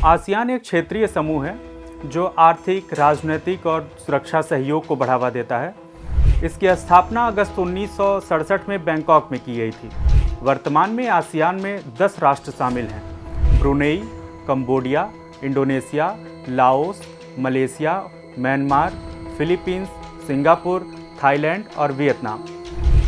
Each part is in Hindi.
आसियान एक क्षेत्रीय समूह है जो आर्थिक, राजनीतिक और सुरक्षा सहयोग को बढ़ावा देता है। इसकी स्थापना अगस्त 1967 में बैंकॉक में की गई थी। वर्तमान में आसियान में 10 राष्ट्र शामिल हैं: Brunei, Cambodia, Indonesia, Laos, Malaysia, Myanmar, Philippines, Singapore, Thailand और Vietnam.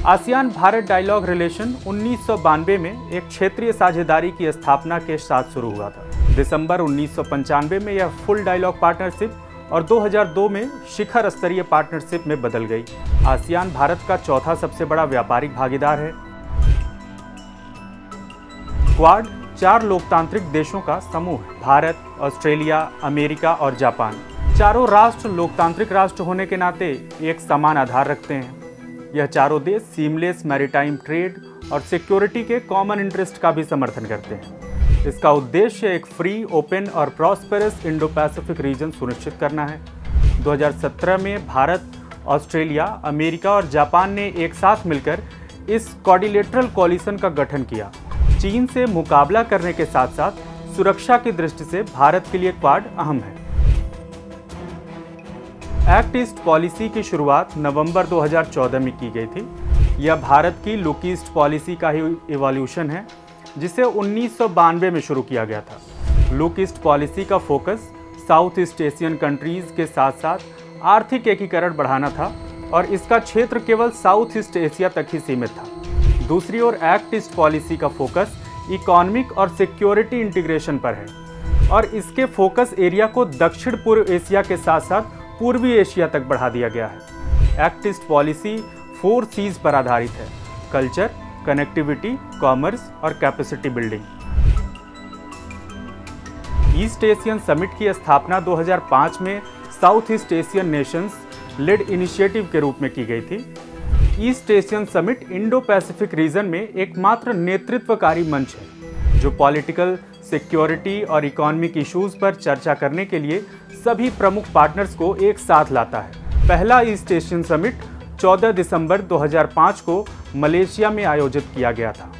ASEAN Bharat dialogue relation 1992 में एक क्षेत्रीय साझेदारी की स्थापना के साथ शुरू हुआ था। दिसंबर 1995 में यह फुल डायलॉग पार्टनरशिप और 2002 में शिखर स्तरीय पार्टनरशिप में बदल गई। आसियान भारत का चौथा सबसे बड़ा व्यापारिक भागीदार है। क्वाड 4 लोकतांत्रिक देशों का समूह है: भारत, ऑस्ट्रेलिया, अमेरिका और जापान। चारों राष्ट्र लोकतांत्रिक राष्ट्र होने के नाते एक समान आधार रखते हैं। यह चारों देश सीमलेस मैरीटाइम ट्रेड और सिक्योरिटी के कॉमन इंटरेस्ट का भी समर्थन करते हैं। इसका उद्देश्य एक फ्री, ओपन और प्रॉस्पेरस इंडो पैसिफिक रीजन सुनिश्चित करना है। 2017 में भारत, ऑस्ट्रेलिया, अमेरिका और जापान ने एक साथ मिलकर इस क्वाड्रिलेटरल कोलिशन का गठन किया। चीन से मुकाबला करने के साथ साथ सुरक्षा की दृष्टि से भारत के लिए क्वाड अहम है। एक्ट ईस्ट पॉलिसी की शुरुआत नवंबर 2014 में की गई थी। यह भारत की लुक ईस्ट पॉलिसी का ही इवोल्यूशन है, जिसे 1992 में शुरू किया गया था। लुक ईस्ट पॉलिसी का focus south East Asian countries के साथ साथ आर्थिक एकीकरण बढ़ाना था और इसका क्षेत्र केवल साउथ ईस्ट एशिया तक ही सीमित था। दूसरी ओर एक्ट ईस्ट पॉलिसी का फोकस इकोनॉमिक और सिक्योरिटी इंटीग्रेशन पर है और इसके फोकस एरिया को दक्षिण पूर्व एशिया के साथ साथ पूर्वी एशिया तक बढ़ा दिया गया है। एक्ट ईस्ट पॉलिसी 4 C's पर आधारित है: कल्चर, कनेक्टिविटी, कॉमर्स और capacity building. East Asian summit की स्थापना 2005 में South East Asian nations led initiative के रूप में की गई थी। East Asian summit Indo Pacific region में एकमात्र नेतृत्वकारी मंच है जो पॉलिटिकल, सिक्योरिटी और इकोनॉमिक इश्यूज पर चर्चा करने के लिए सभी प्रमुख पार्टनर्स को एक साथ लाता है। पहला ईस्ट एशियन समिट 14 दिसंबर 2005 को मलेशिया में आयोजित किया गया था।